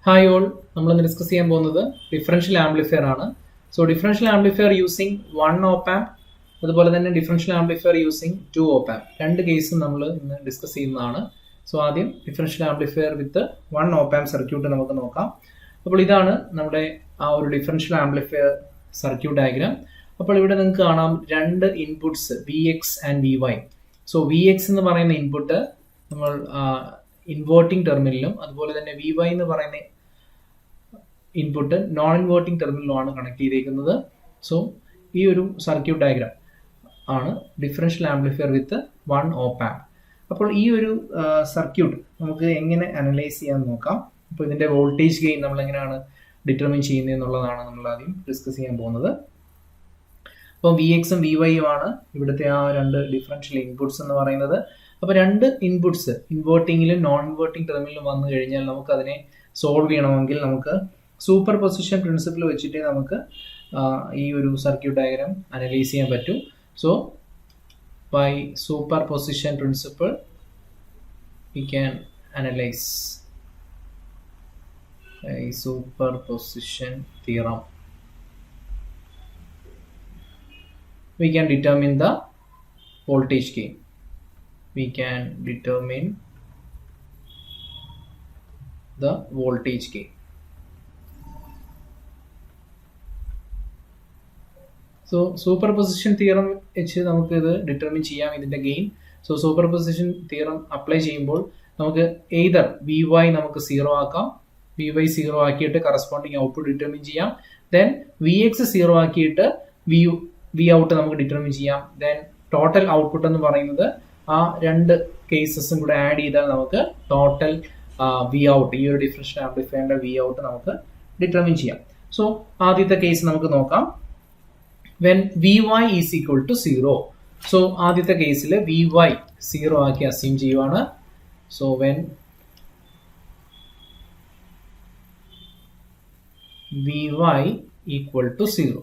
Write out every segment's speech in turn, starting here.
Hi all, നമ്മളിന്ന് discuss ചെയ്യാൻ പോകുന്നത് ഡിഫറൻഷ്യൽ ആംപ്ലിഫയർ ആണ്. സോ ഡിഫറൻഷ്യൽ ആംപ്ലിഫയർ യൂസിങ് 1 ഓപ്പ് ആംപ്, അതുപോലെ തന്നെ differential amplifier using 2 op amp, രണ്ട് കേസും നമ്മൾ ഇന്ന് ഡിസ്കസ് ചെയ്യുന്നതാണ്. സോ ആദ്യം differential amplifier with 1 op amp circuit നമുക്ക് നോക്കാം. അപ്പോൾ ഇതാണ് നമ്മുടെ ആ ഒരു ഡിഫറൻഷ്യൽ ആംപ്ലിഫയർ സർക്യൂട്ട് ഡയഗ്രാം. അപ്പോൾ ഇവിടെ നിങ്ങൾക്ക് കാണാം രണ്ട് inputs VX and VY. So VX എന്ന് പറയുന്ന ഇൻപുട്ട് നമ്മൾ ഇൻവേർട്ടിംഗ് ടെർമിനലും അതുപോലെ തന്നെ VY എന്ന് പറയുന്ന ഇൻപുട്ട് നോൺ ഇൻവേർട്ടിംഗ് ടെർമിനലുമാണ് കണക്ട് ചെയ്തേക്കുന്നത്. സോ ഈ ഒരു സർക്യൂട്ട് ഡയഗ്രാം ആണ് differential amplifier with 1 op amp. അപ്പോൾ ഈ ഒരു സർക്യൂട്ട് നമുക്ക് എങ്ങനെ അനലൈസ് ചെയ്യാൻ നോക്കാം. അപ്പോൾ ഇതിന്റെ വോൾട്ടേജ് ഗെയിൻ നമ്മൾ എങ്ങനെയാണ് ഡിറ്റർമിൻ ചെയ്യുന്നത് എന്നുള്ളതാണ് നമ്മൾ ആദ്യം ഡിസ്കസ് ചെയ്യാൻ പോകുന്നത്. അപ്പോൾ VX-ഉം VY-യും ആണ് ഇവിടുത്തെ ആ രണ്ട് ഡിഫറൻഷ്യൽ ഇൻപുട്സ് എന്ന് പറയുന്നത്. അപ്പോൾ രണ്ട് ഇൻപുട്സ് ഇൻവേർട്ടിങ്ങിലും നോൺ ഇൻവേർട്ടിംഗ് ടെർമിനലും വന്നു കഴിഞ്ഞാൽ നമുക്ക് അതിനെ സോൾവ് ചെയ്യണമെങ്കിൽ നമുക്ക് സൂപ്പർ പൊസിഷൻ പ്രിൻസിപ്പിൾ വെച്ചിട്ട് നമുക്ക് ഈ ഒരു സർക്യൂട്ട് ഡയഗ്രാം അനലൈസ് ചെയ്യാൻ പറ്റും. So by superposition principle we can analyze a superposition theorem. We can determine the voltage gain. We can determine the voltage gain. So super position theorem വെച്ച് നമുക്ക് ഇത് determine ചെയ്യാം ഇതിന്റെ gain. So super position theorem apply ചെയ്യുമ്പോൾ നമുക്ക് either VY നമുക്ക് 0 ആക്കാം, VY 0 ആക്കിയിട്ട് കറസ്പോണ്ടിങ് ഔട്ട്പുട്ട് ഡിറ്റർമിൻ ചെയ്യാം. ദെൻ VX 0 ആക്കിയിട്ട് V ഔട്ട് നമുക്ക് ഡിറ്റർമിൻ ചെയ്യാം. ദെൻ ടോട്ടൽ ഔട്ട്പുട്ട് എന്ന് പറയുന്നത് ആ രണ്ട് കേസസും കൂടെ ആഡ് ചെയ്താൽ നമുക്ക് ടോട്ടൽ V ഔട്ട്, ഈ ഒരു ഡിഫറൻഷ്യൽ ആംപ്ലിഫയറിന്റെ V ഔട്ട് നമുക്ക് ഡിറ്റർമിൻ ചെയ്യാം. സോ ആദ്യത്തെ കേസ് നമുക്ക് നോക്കാം. when VY is equal to 0. So ആദ്യത്തെ കേസിൽ VY 0 ആക്കി അസ്യൂം ചെയ്യുവാണ്. So when VY equal to 0,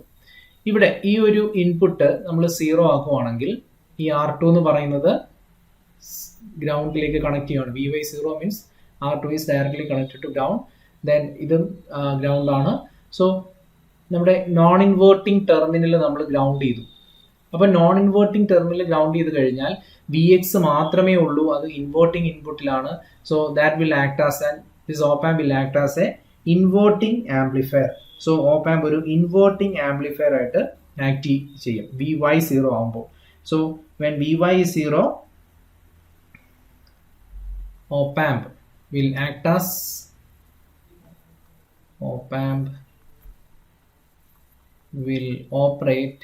ഇവിടെ ഈ ഒരു ഇൻപുട്ട് നമ്മൾ 0 ആക്കുവാണെങ്കിൽ ഈ R2 എന്ന് പറയുന്നത് ഗ്രൗണ്ടിലേക്ക് കണക്ട് ചെയ്യുകയാണ്. VY 0 means R2 is directly connected to ground. then ഇതും ഗ്രൗണ്ട് ആണ്. സോ നമ്മുടെ നോൺ ഇൻവേർട്ടിംഗ് ടെർമിനൽ നമ്മൾ ഗ്രൗണ്ട് ചെയ്തു. അപ്പൊ നോൺ ഇൻവേർട്ടിംഗ് ടെർമിനൽ ഗ്രൗണ്ട് ചെയ്ത് കഴിഞ്ഞാൽ VX മാത്രമേ ഉള്ളൂ, അത് ഇൻവേർട്ടിംഗ് ഇൻപുട്ടിലാണ്. So that will act as an this op amp will act as a inverting amplifier. So op amp ഒരു ഇൻവേർട്ടിംഗ് ആംപ്ലിഫയർ ആയിട്ട് ആക്ട് ചെയ്യും VY 0 ആകുമ്പോൾ. So when VY is 0, op amp will act as op amp will operate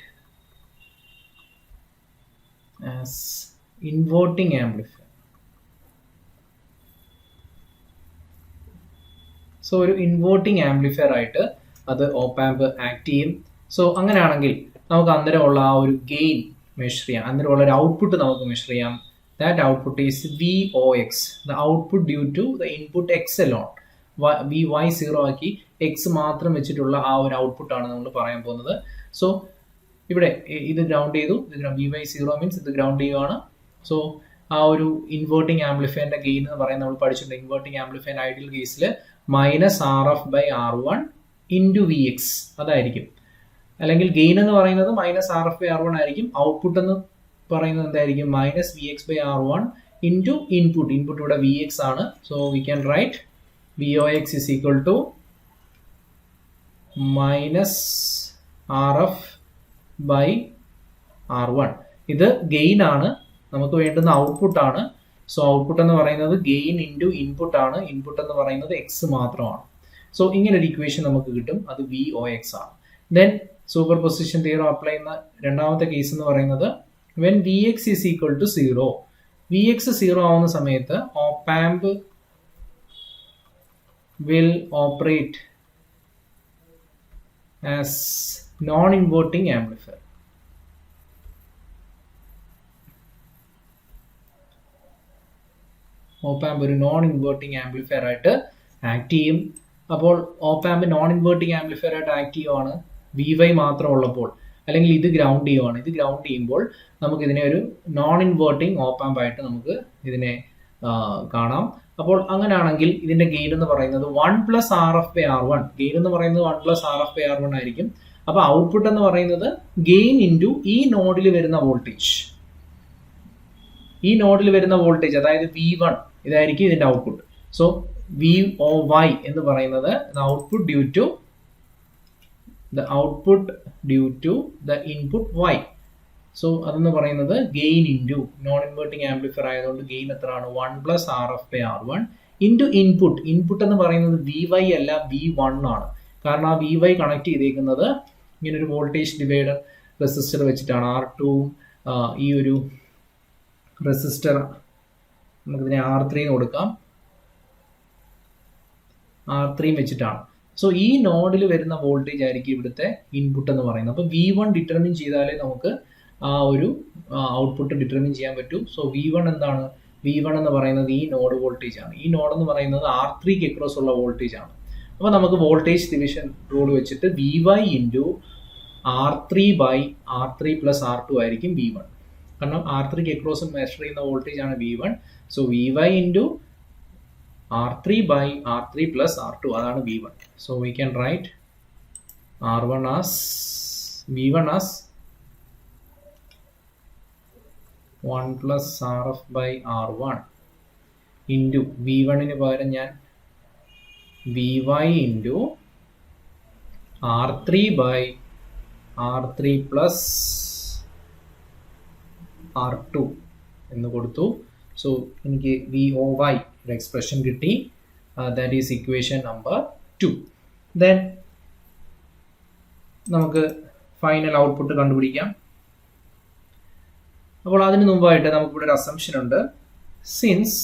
as inverting amplifier. So ഒരു inverting amplifier ആയിട്ട് അത് ഓപ്പ് amp act ചെയ്യും. So അങ്ങനെയാണെങ്കിൽ നമുക്ക് അന്നേരമുള്ള ആ ഒരു ഗെയിൻ മെഷർ ചെയ്യാം, അന്നേരമുള്ള ഒരു ഔട്ട്പുട്ട് നമുക്ക് മെഷർ ചെയ്യാം. That output is VOX, the output due to the input X alone. VY 0 ആക്കി X മാത്രം വെച്ചിട്ടുള്ള ആ ഒരു ഔട്ട്പുട്ട് ആണ് നമ്മൾ പറയാൻ പോകുന്നത്. സോ ഇവിടെ ഇത് ഗ്രൗണ്ട് ചെയ്തു, VY 0 മീൻസ് ഇത് ഗ്രൗണ്ട് ചെയ്യുകയാണ്. സോ ആ ഒരു ഇൻവേർട്ടിംഗ് ആംപ്ലിഫയറിന്റെ ഗെയിൻ എന്ന് പറയുന്നത് നമ്മൾ പഠിച്ചിട്ടുണ്ട്. ഇൻവേർട്ടിംഗ് ആംപ്ലിഫയർ ഐഡിയൽ കേസിൽ -RF/R1 ഇൻറ്റു VX അതായിരിക്കും. അല്ലെങ്കിൽ ഗെയിൻ എന്ന് പറയുന്നത് -RF/R1 ആയിരിക്കും. ഔട്ട്പുട്ട് എന്ന് പറയുന്നത് എന്തായിരിക്കും? -VX/R1 into input. ഇൻപുട്ട് ഇവിടെ VX ആണ്. So we can write VOX is equal to -RF/R1. ഇത് ഗെയിൻ ആണ്, നമുക്ക് വേണ്ടുന്ന ഔട്ട്പുട്ട് ആണ്. സോ ഔട്ട്പുട്ട് എന്ന് പറയുന്നത് ഗെയിൻ ഇൻറ്റു ഇൻപുട്ട് ആണ്. ഇൻപുട്ട് എന്ന് പറയുന്നത് X മാത്രമാണ്. സോ ഇങ്ങനെ ഒരു ഇക്വേഷൻ നമുക്ക് കിട്ടും, അത് VOX ആണ്. Then super position theorem apply ചെയ്യുന്ന രണ്ടാമത്തെ കേസ് എന്ന് പറയുന്നത് when VX is equal to 0. VX 0 ആവുന്ന സമയത്ത് op amp will operate as non-inverting amplifier. Op amp ഒരു നോൺ ഇൻവേർട്ടിംഗ് ആംപ്ലിഫയർ ആയിട്ട് ആക്ട് ചെയ്യും. അപ്പോൾ op amp non inverting amplifier ആയിട്ട് ആക്ട് ചെയ്യുവാണ് VY മാത്രം ഉള്ളപ്പോൾ, അല്ലെങ്കിൽ ഇത് ഗ്രൗണ്ട് ചെയ്യുവാണ്. ഇത് ഗ്രൗണ്ട് ചെയ്യുമ്പോൾ നമുക്ക് ഇതിനെ ഒരു നോൺ ഇൻവേർട്ടിംഗ് ഓപ്പ് ആംപ് ആയിട്ട് നമുക്ക് ഇതിനെ കാണാം. അപ്പോൾ അങ്ങനെയാണെങ്കിൽ ഇതിന്റെ ഗെയിൻ എന്ന് പറയുന്നത് 1+RF/R1. ഗെയിൻ എന്ന് പറയുന്നത് 1+RF/R1 ആയിരിക്കും. അപ്പൊ ഔട്ട്പുട്ട് എന്ന് പറയുന്നത് ഗെയിൻ ഇൻറ്റു ഈ നോഡിൽ വരുന്ന വോൾട്ടേജ്. ഈ നോഡിൽ വരുന്ന വോൾട്ടേജ് അതായത് V1 ഇതായിരിക്കും ഇതിന്റെ ഔട്ട്പുട്ട്. സോ VOY എന്ന് പറയുന്നത് output due to the input Y. So അതെന്ന് പറയുന്നത് gain into non inverting amplifier ആയതുകൊണ്ട് ഗെയിൻ എത്രയാണ് 1+RF/R1 ഇൻറ്റു ഇൻപുട്ട്. ഇൻപുട്ട് എന്ന് പറയുന്നത് VY അല്ല V1 ആണ്. കാരണം ആ VY കണക്ട് ചെയ്തേക്കുന്നത് ഇങ്ങനെ ഒരു വോൾട്ടേജ് ഡിവൈഡർ റെസിസ്റ്റർ വെച്ചിട്ടാണ്. R2 ഈ ഒരു റെസിസ്റ്റർ നമുക്കിതിനെ R3 കൊടുക്കാം. R3 വെച്ചിട്ടാണ്. സോ ഈ നോഡിൽ വരുന്ന വോൾട്ടേജ് ആയിരിക്കും ഇവിടുത്തെ ഇൻപുട്ട് എന്ന് പറയുന്നത്. അപ്പോൾ V1 ഡിറ്റർമിൻ ചെയ്താലേ നമുക്ക് ആ ഒരു ഔട്ട്പുട്ട് ഡിറ്റർമിൻ ചെയ്യാൻ പറ്റൂ. സോ V1 എന്താണ്? V1 എന്ന് പറയുന്നത് ഈ നോഡ് വോൾട്ടേജ് ആണ്. ഈ നോഡ് എന്ന് പറയുന്നത് R3ക്ക് അക്രോസ് ഉള്ള വോൾട്ടേജ് ആണ്. അപ്പോൾ നമുക്ക് വോൾട്ടേജ് ഡിവിഷൻ റൂൾ വെച്ചിട്ട് VY ഇൻറ്റു R3/R3+R2 ആയിരിക്കും V1. കാരണം R3ക്ക് അക്രോസ് മെഷർ ചെയ്യുന്ന വോൾട്ടേജ് ആണ് V1. So VY into R3/R3+R2 അതാണ് V1. So we can write V1 as 1+RF/R1 into V1ന് പകരം ഞാൻ VY ഇൻറ്റു R3/R3+R2 എന്ന് കൊടുത്തു. സോ എനിക്ക് VOY എക്സ്പ്രഷൻ കിട്ടി. That is equation number 2. Then നമുക്ക് ഫൈനൽ ഔട്ട്പുട്ട് കണ്ടുപിടിക്കാം. അപ്പോൾ അതിന് മുമ്പായിട്ട് നമുക്കിവിടെ ഒരു അസംഷൻ ഉണ്ട്. Since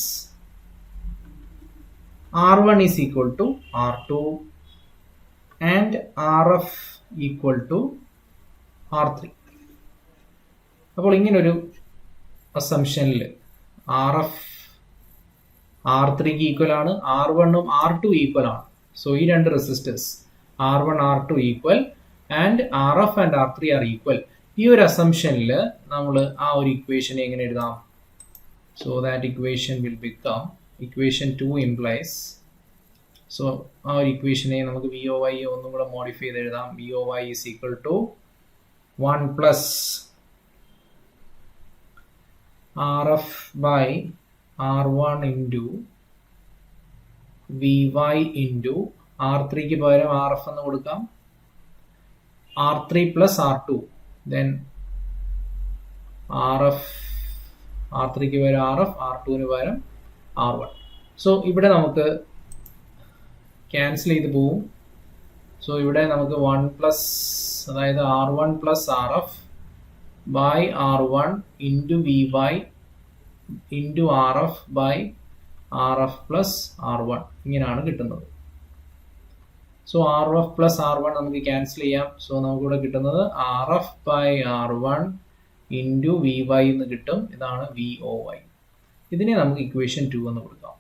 R1 is equal to R2 and RF equal to R3. അപ്പോൾ ഇങ്ങനൊരു അസംഷനിൽ RF R3ക്ക് ഈക്വൽ ആണ്, R1ഉം R2 ഈക്വൽ ആണ്. സോ ഈ രണ്ട് resistors R1 R2 equal and RF and R3 are equal. ഈ ഒരു അസംഷനിൽ നമ്മൾ ആ ഒരു ഇക്വേഷൻ എങ്ങനെ എഴുതാം? So that equation will become equation 2 implies. So ആ ഒരു ഇക്വേഷനെ നമുക്ക് VOY ഒന്നും കൂടെ മോഡിഫൈ ചെയ്ത് എഴുതാം. VOY is equal to 1+RF/R1 into VY into R3ക്ക് പകരം RF എന്ന് കൊടുക്കാം, R3+R2 then R3ക്ക് പകരം RF, R2ന് പകരം R1. സോ ഇവിടെ നമുക്ക് ക്യാൻസൽ ചെയ്ത് പോവും. സോ ഇവിടെ നമുക്ക് 1+ അതായത് R1+RF/R1 into VY into RF/RF+R1 ഇങ്ങനെയാണ് കിട്ടുന്നത്. സോ RF+R1 നമുക്ക് ക്യാൻസൽ ചെയ്യാം. സോ നമുക്കിവിടെ കിട്ടുന്നത് RF/R1 ഇൻറ്റു VY എന്ന് കിട്ടും. ഇതാണ് VOY. ഇതിനെ നമുക്ക് ഇക്വേഷൻ 2 എന്ന് കൊടുക്കാം.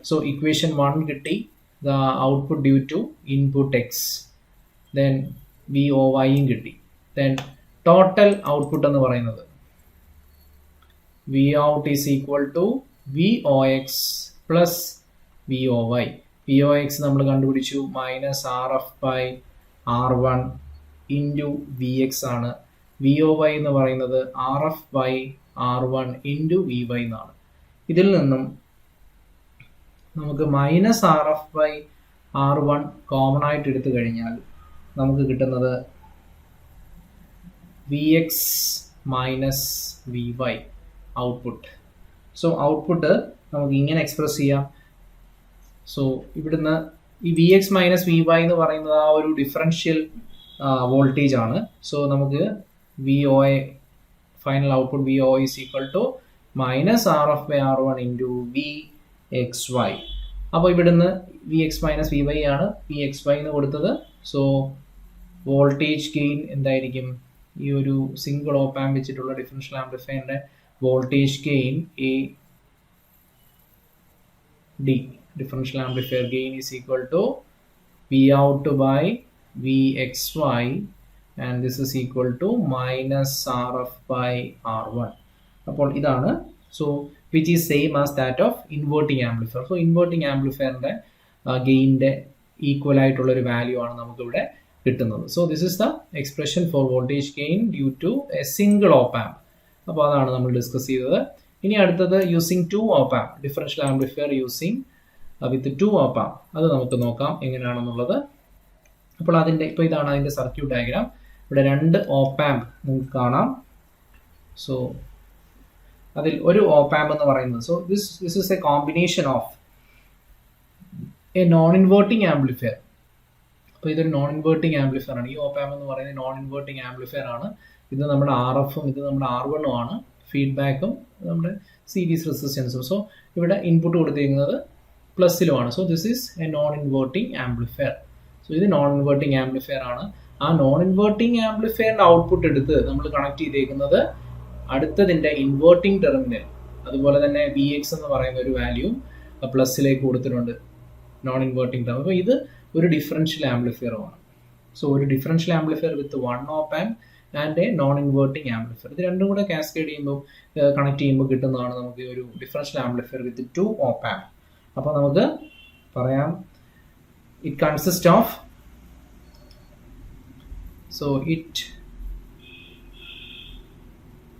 സോ ഇക്വേഷൻ 1 കിട്ടി, the output due to input X, then VOYയും കിട്ടി. ദെൻ ടോട്ടൽ ഔട്ട്പുട്ട് എന്ന് പറയുന്നത് Vout is equal to VOX plus VOY. VOX നമ്മൾ കണ്ടുപിടിച്ചു -RF/R1 ഇൻറ്റു VX ആണ്. VOY എന്ന് പറയുന്നത് RF/R1 ഇൻറ്റു VY എന്നാണ്. ഇതിൽ നിന്നും നമുക്ക് -RF/R1 കോമൺ ആയിട്ട് എടുത്തു കഴിഞ്ഞാൽ നമുക്ക് കിട്ടുന്നത് VX minus VY output. So output നമുക്ക് ഇങ്ങനെ എക്സ്പ്രസ് ചെയ്യാം. സോ ഇവിടുന്ന് ഈ VX മൈനസ് VY എന്ന് പറയുന്നത് ആ ഒരു ഡിഫറൻഷ്യൽ വോൾട്ടേജ് ആണ്. സോ നമുക്ക് VOA final output VOA is equal to -RF/R1 into VXY. അപ്പോൾ ഇവിടുന്ന് VX മൈനസ് VY ആണ് VXY എന്ന് കൊടുത്തത്. സോ വോൾട്ടേജ് ഗെയിൻ എന്തായിരിക്കും? ഈ ഒരു സിംഗിൾ ഓപ്പ് ആംപ് വെച്ചിട്ടുള്ള ഡിഫറൻഷ്യൽ ആംപ്ലിഫയറിന്റെ voltage gain AD differential amplifier gain is equal to Vout by VXY and this is equal to -RF/R1. അപ്പോൾ ഇതാണ്. So which is same as that of inverting amplifier. So inverting ആംപ്ലിഫയറിൻ്റെ ഗെയിനിൻ്റെ equal ആയിട്ടുള്ള ഒരു value ആണ് നമുക്കിവിടെ കിട്ടുന്നത്. So this is the expression for voltage gain due to a single op amp. അപ്പോൾ അതാണ് നമ്മൾ ഡിസ്കസ് ചെയ്തത്. ഇനി അടുത്തത് using 2 op amp, differential amplifier using with 2 op amp. അത് നമുക്ക് നോക്കാം എങ്ങനെയാണെന്നുള്ളത്. അപ്പോൾ ഇപ്പോൾ ഇതാണ് അതിൻ്റെ സർക്യൂട്ട് ഡയഗ്രാം. ഇവിടെ 2 ഓപ്പ് ആംപ് നിങ്ങൾക്ക് കാണാം. സോ അതിൽ ഒരു ഓപ്പ് ആംപ് എന്ന് പറയുന്നത്, so this is A combination of A non inverting amplifier. അപ്പോൾ ഇതൊരു നോൺ ഇൻവേർട്ടിംഗ് ആംപ്ലിഫയർ ആണ്. ഈ ഓപ്പ് ആംപ് എന്ന് പറയുന്നത് നോൺ ഇൻവേർട്ടിംഗ് ആംപ്ലിഫയർ ആണ്. ഇത് നമ്മുടെ RFഉം ഇത് നമ്മുടെ R1ഉം ആണ്. ഫീഡ്ബാക്കും നമ്മുടെ സീരീസ് റെസിസ്റ്റൻസും. സോ ഇവിടെ ഇൻപുട്ട് കൊടുത്തിരിക്കുന്നത് പ്ലസ്സിലുമാണ്. So this is a non inverting amplifier. So ഇത് നോൺ ഇൻവേർട്ടിംഗ് ആംപ്ലിഫയർ ആണ്. ആ നോൺ ഇൻവേർട്ടിംഗ് ആംപ്ലിഫയറിൻ്റെ ഔട്ട്പുട്ട് എടുത്ത് നമ്മൾ കണക്ട് ചെയ്തേക്കുന്നത് അടുത്തതിൻ്റെ ഇൻവേർട്ടിംഗ് ടെർമിനൽ. അതുപോലെ തന്നെ Vx എന്ന് പറയുന്ന ഒരു വാല്യൂ പ്ലസ്സിലേക്ക് കൊടുത്തിട്ടുണ്ട് നോൺ ഇൻവേർട്ടിംഗ് ടെർമിനൽ. അപ്പോൾ ഇത് ഒരു ഡിഫറൻഷ്യൽ ആംപ്ലിഫയറുമാണ്. സോ ഒരു differential amplifier with 1 op amp and A non inverting amplifier. ഇത് രണ്ടും കൂടെ കാസ്കേഡ് ചെയ്യുമ്പോൾ കണക്ട് ചെയ്യുമ്പോൾ കിട്ടുന്നതാണ് നമുക്ക് ഒരു differential amplifier with 2 op amp. അപ്പോൾ നമുക്ക് പറയാം it consist of, so it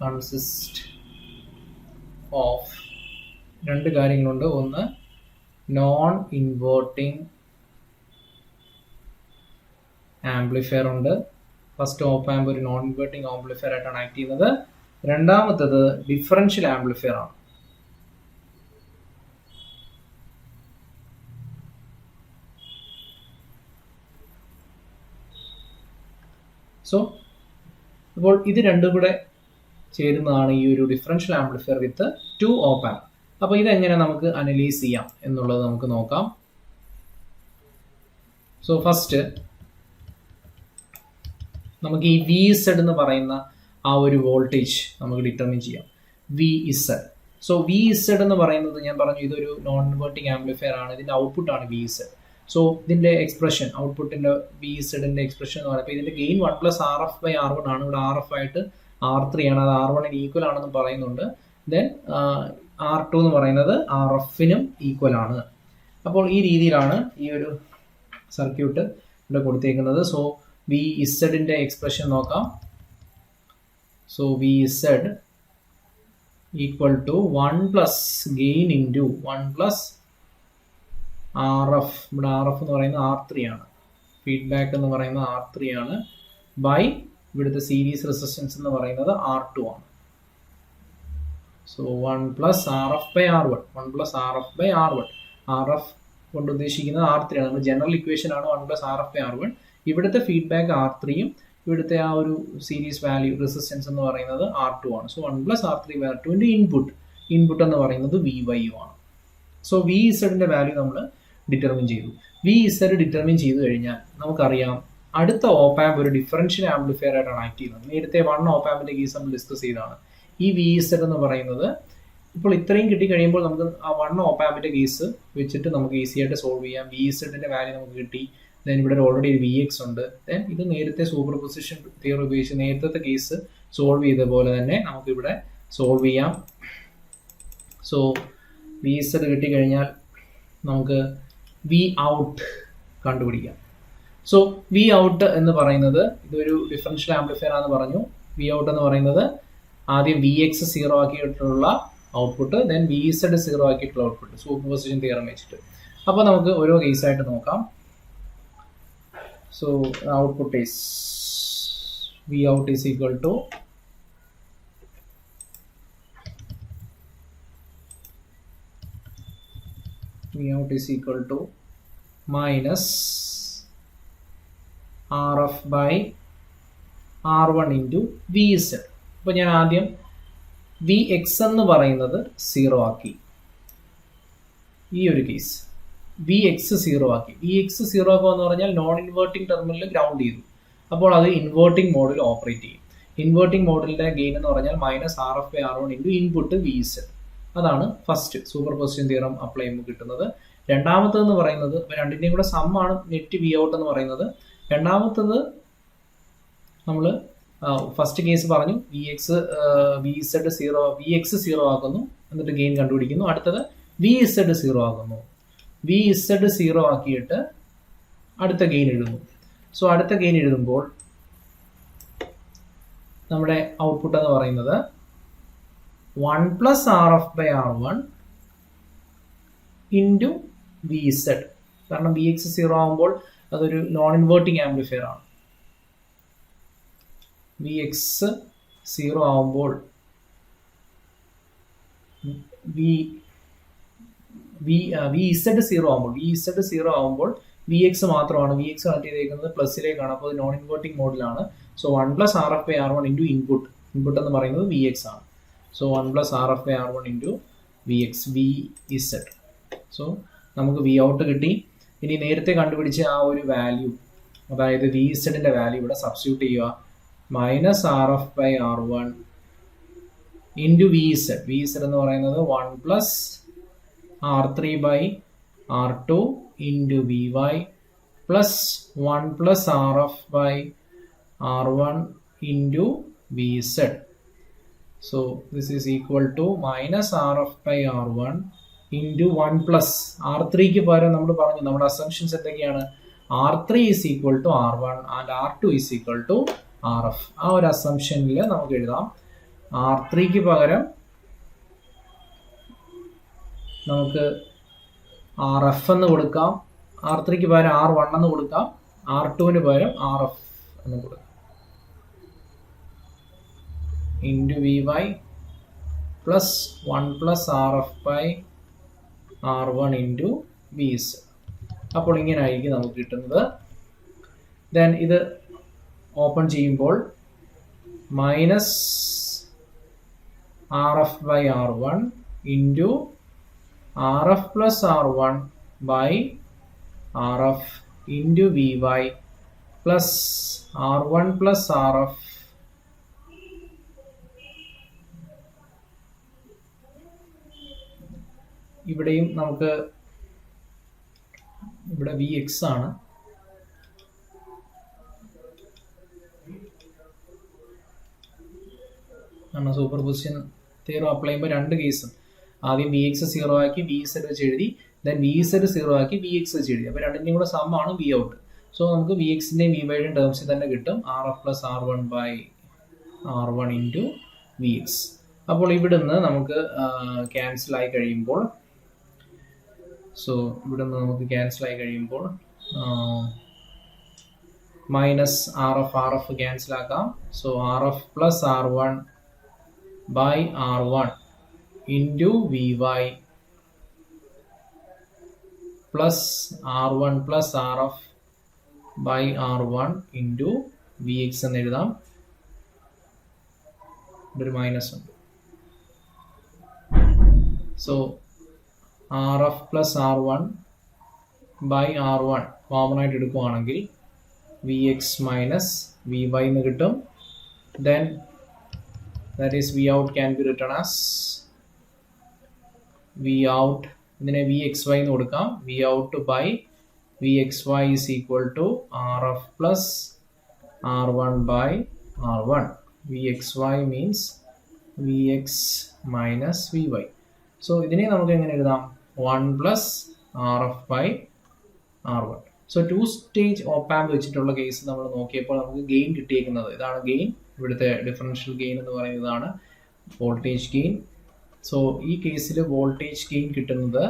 consist of 2 കാര്യങ്ങളുണ്ട്. ഒന്ന് നോൺ ഇൻവേർട്ടിംഗ് ആംപ്ലിഫയർ ഉണ്ട്. ഫസ്റ്റ് ഓപ്പ് ആംപ് ഒരു നോൺ ഇൻവേർട്ടിംഗ് ആംപ്ലിഫയർ ആയിട്ടാണ് ആക്ട് ചെയ്യുന്നത്. രണ്ടാമത്തത് ഡിഫറൻഷ്യൽ ആംപ്ലിഫയർ ആണ്. സോ അപ്പോൾ ഇത് രണ്ടും കൂടെ ചേരുന്നതാണ് ഈ ഒരു differential amplifier with 2 op amp. അപ്പോൾ ഇതെങ്ങനെ നമുക്ക് അനലൈസ് ചെയ്യാം എന്നുള്ളത് നമുക്ക് നോക്കാം. സോ ഫസ്റ്റ് നമുക്ക് ഈ VZ എന്ന് പറയുന്ന ആ ഒരു വോൾട്ടേജ് നമുക്ക് ഡിറ്റർമിൻ ചെയ്യാം. VZ. സോ VZ എന്ന് പറയുന്നത് ഞാൻ പറഞ്ഞു ഇതൊരു നോൺ ഇൻവേർട്ടിംഗ് ആംപ്ലിഫയർ ആണ്. ഇതിൻ്റെ ഔട്ട്പുട്ടാണ് VZ. സോ ഇതിൻ്റെ എക്സ്പ്രഷൻ, ഔട്ട്പുട്ടിൻ്റെ VZൻ്റെ എക്സ്പ്രഷൻ എന്ന് പറയുമ്പോൾ ഇതിൻ്റെ ഗെയിൻ 1 + RF/R1 ആണ്. ഇവിടെ RF ആയിട്ട് R3 ആണ്. അത് R1ന് ഈക്വൽ ആണെന്ന് പറയുന്നുണ്ട്. ദെൻ R2 എന്ന് പറയുന്നത് RFനും ഈക്വൽ ആണ്. അപ്പോൾ ഈ രീതിയിലാണ് ഈ ഒരു സർക്യൂട്ട് ഇവിടെ കൊടുത്തേക്കുന്നത്. സോ VZൻ്റെ എക്സ്പ്രഷൻ നോക്കാം. So VZ equal to 1 gain into 1 RF. ഇവിടെ RF എന്ന് പറയുന്നത് R3 ആണ്. ഫീഡ്ബാക്ക് എന്ന് പറയുന്നത് R3 ആണ്. ബൈ ഇവിടുത്തെ സീരീസ് റെസിസ്റ്റൻസ് എന്ന് പറയുന്നത് R2 ആണ്. So 1 + RF/R1. 1 + RF/R1. RF കൊണ്ട് ഉദ്ദേശിക്കുന്നത് R3 ആണ്. നമ്മുടെ ജനറൽ ഇക്വേഷൻ ആണ് 1 + RF/R1. ഇവിടുത്തെ ഫീഡ്ബാക്ക് R3യും ഇവിടുത്തെ ആ ഒരു സീരീസ് വാല്യൂ റെസിസ്റ്റൻസ് എന്ന് പറയുന്നത് R2 ആണ്. സോ 1 + R3/R2ൻ്റെ ഇൻപുട്ട് എന്ന് പറയുന്നത് Vy ആണ്. സോ VZൻ്റെ വാല്യൂ നമ്മൾ ഡിറ്റർമിൻ ചെയ്തു. VZ ഡിറ്റർമിൻ ചെയ്തു കഴിഞ്ഞാൽ നമുക്കറിയാം അടുത്ത ഓപ്പ് ആംപ് ഒരു ഡിഫറൻഷ്യൽ ആംപ്ലിഫയർ ആയിട്ടാണ് ആക്ട് ചെയ്യുന്നത്. നേരത്തെ 1 ഓപ്പ് ആംപിൻ്റെ കേസ് നമ്മൾ ഡിസ്കസ് ചെയ്തതാണ്. ഈ VZ എന്ന് പറയുന്നത് ഇപ്പോൾ ഇത്രയും കിട്ടിക്കഴിയുമ്പോൾ നമുക്ക് ആ 1 ഓപ്പ് ആംപിൻ്റെ കേസ് വെച്ചിട്ട് നമുക്ക് ഈസി ആയിട്ട് സോൾവ് ചെയ്യാം. VZൻ്റെ വാല്യൂ നമുക്ക് കിട്ടി. ദെൻ ഇവിടെ ഓൾറെഡി ഒരു Vx ഉണ്ട്. ദെൻ ഇത് നേരത്തെ സൂപ്പർ പൊസിഷൻ തിയറി ഉപയോഗിച്ച് നേരത്തെ കേസ് സോൾവ് ചെയ്ത പോലെ തന്നെ നമുക്കിവിടെ സോൾവ് ചെയ്യാം. സോ VZ കിട്ടിക്കഴിഞ്ഞാൽ നമുക്ക് Vout കണ്ടുപിടിക്കാം. സോ Vout എന്ന് പറയുന്നത് ഇതൊരു ഡിഫറൻഷ്യൽ ആംപ്ലിഫയർ ആണെന്ന് പറഞ്ഞു. Vout എന്ന് പറയുന്നത് ആദ്യം Vx 0 ആക്കിയിട്ടുള്ള ഔട്ട്പുട്ട്, ദെൻ VZ 0 ആക്കിയിട്ടുള്ള ഔട്ട്പുട്ട് സൂപ്പർ പൊസിഷൻ തിയറം വെച്ചിട്ട്. അപ്പോൾ നമുക്ക് ഓരോ കേസായിട്ട് നോക്കാം. So output is Vout is equal to minus RF/R1 into VZ. അപ്പോൾ ഞാൻ ആദ്യം Vx എന്ന് പറയുന്നത് 0 ആക്കി. ഈ ഒരു കേസ് Vx 0 ആക്കി. Vx 0 ആക്കുക എന്ന് പറഞ്ഞാൽ നോൺ ഇൻവേർട്ടിംഗ് ടെർമിനൽ ഗ്രൗണ്ട് ചെയ്തു. അപ്പോൾ അത് ഇൻവേർട്ടിംഗ് മോഡിൽ ഓപ്പറേറ്റ് ചെയ്യും. ഇൻവേർട്ടിംഗ് മോഡിലെ ഗെയിൻ എന്ന് പറഞ്ഞാൽ -RF/R1 ഇൻറ്റു ഇൻപുട്ട് VZ. അതാണ് first super position theorem apply ചെയ്യുമ്പോൾ കിട്ടുന്നത്. രണ്ടാമത്തതെന്ന് പറയുന്നത് രണ്ടിൻ്റെയും കൂടെ സമ്മാണ് നെറ്റ് Vout എന്ന് പറയുന്നത്. രണ്ടാമത്തത് നമ്മൾ ഫസ്റ്റ് കേസ് പറഞ്ഞു വി ഇസഡ് സീറോ ആക്കുന്നു, എന്നിട്ട് ഗെയിൻ കണ്ടുപിടിക്കുന്നു. അടുത്തത് വി ഇസഡ് സീറോ ആക്കുന്നു. വി ഇസഡ് സീറോ ആക്കിയിട്ട് അടുത്ത ഗെയിൻ എഴുതുന്നു. സോ അടുത്ത ഗെയിൻ എഴുതുമ്പോൾ നമ്മുടെ ഔട്ട്പുട്ട് എന്ന് പറയുന്നത് 1 plus R F by R one into V Z. കാരണം വി എക്സ് സീറോ ആകുമ്പോൾ അതൊരു നോൺ ഇൻവേർട്ടിംഗ് ആംപ്ലിഫയർ ആണ്. വി എക്സ് സീറോ ആകുമ്പോൾ വി ഇസഡ് സീറോ ആകുമ്പോൾ വി എക്സ് മാത്രമാണ്. വി എക്സ് കണക്ട് ചെയ്തേക്കുന്നത് പ്ലസിലേക്കാണ്, അപ്പോൾ അത് നോൺ ഇൻവേർട്ടിംഗ് മോഡിലാണ്. So 1 plus R F by R one into input എന്ന് പറയുന്നത് വി എക്സ് ആണ്. So 1 plus R F by R one into V X V Z. So നമുക്ക് വി ഔട്ട് കിട്ടി. ഇനി നേരത്തെ കണ്ടുപിടിച്ച ആ ഒരു വാല്യൂ, അതായത് വി ഇസഡിന്റെ വാല്യൂ ഇവിടെ സബ്സ്റ്റിറ്റ്യൂട്ട് ചെയ്യുക. Minus R F by R one into V Z എന്ന് പറയുന്നത് 1 plus R three by R two into V Y plus 1 plus R F by R one into V Z. So this is equal to minus R F by R one into 1 plus R ത്രീക്ക് പകരം നമ്മൾ പറഞ്ഞു നമ്മുടെ assumptions എന്തൊക്കെയാണ്? R three is equal to R one and R two is equal to R F. ആ ഒരു അസംഷനിൽ നമുക്ക് എഴുതാം ആർ ത്രീക്ക് പകരം നമുക്ക് ആർ എഫ് എന്ന് കൊടുക്കാം, ആർ ത്രീക്ക് പകരം ആർ വൺ എന്ന് കൊടുക്കാം, ആർ ടുവിന് പകരം ആർ എഫ് എന്ന് കൊടുക്കാം, into V Y plus 1 plus R F by R one into V Z. അപ്പോൾ ഇങ്ങനെ ആയിരിക്കും നമുക്ക് കിട്ടുന്നത്. ദെൻ ഇത് ഓപ്പൺ ചെയ്യുമ്പോൾ minus R F by R one into R F plus R one by R F into V Y plus R one plus R F ഇവിടെയും നമുക്ക് ഇവിടെ വി എക്സ് ആണ്. സൂപ്പർ പൊസിഷൻ തിയറം അപ്ലൈ ചെയ്യുമ്പോൾ രണ്ട് കേസും, ആദ്യം V X zero ആക്കി V Z വെച്ച് എഴുതി, ദെൻ വി ഇസഡ് സീറോ ആക്കി വി എക്സ് വെച്ച് എഴുതി. അപ്പോൾ രണ്ടിൻ്റെയും കൂടെ സമ്മാണ് വി ഔട്ട്. സോ നമുക്ക് വി എക്സിൻ്റെയും വി വൈയുടെയും ടേംസിൽ തന്നെ കിട്ടും R F plus R one by R one into V X. അപ്പോൾ ഇവിടുന്ന് നമുക്ക് ക്യാൻസൽ ആയി കഴിയുമ്പോൾ മൈനസ് ആർ എഫ് ക്യാൻസൽ ആക്കാം. So R F plus R one by R one into V Y plus R one plus R F by R one into V X എന്ന് എഴുതാം. ഇവിടെ ഒരു മൈനസ് ഉണ്ട്. So R F plus R one by R one common ആയിട്ട് എടുക്കുകയാണെങ്കിൽ V X minus V Y എന്ന് കിട്ടും. Then that is V out can be written as V out, ഇതിനെ വി എക്സ് വൈ എന്ന് കൊടുക്കാം. V out by V X Y is equal to R F plus R one by R one. V X Y means V X minus V Y. So ഇതിനെ നമുക്ക് എങ്ങനെ എഴുതാം? 1 plus R F by R one. So 2 stage op amp വെച്ചിട്ടുള്ള case നമ്മൾ നോക്കിയപ്പോൾ നമുക്ക് gain കിട്ടിയേക്കുന്നത് ഇതാണ്. ഗെയിൻ, ഇവിടുത്തെ ഡിഫറൻഷ്യൽ ഗെയിൻ എന്ന് പറയുന്നതാണ് വോൾട്ടേജ് ഗെയിൻ. സോ ഈ കേസിൽ വോൾട്ടേജ് ഗെയിൻ കിട്ടുന്നത്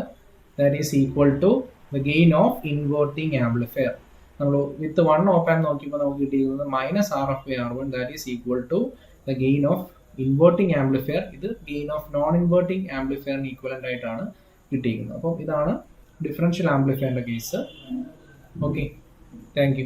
that is equal to the gain of inverting amplifier. നമ്മൾ വിത്ത് 1 ഓപ്പാമ്പ് നോക്കിയപ്പോൾ നമുക്ക് കിട്ടിയിരിക്കുന്നത് minus R F by R one that is equal to the gain of inverting amplifier. ഇത് gain of non inverting ആംപ്ലിഫയറിന് equivalent ആയിട്ടാണ് കിട്ടിയിരിക്കുന്നത്. അപ്പോൾ ഇതാണ് ഡിഫറൻഷ്യൽ ആംപ്ലിഫയറിൻ്റെ കേസ്. Okay, thank U.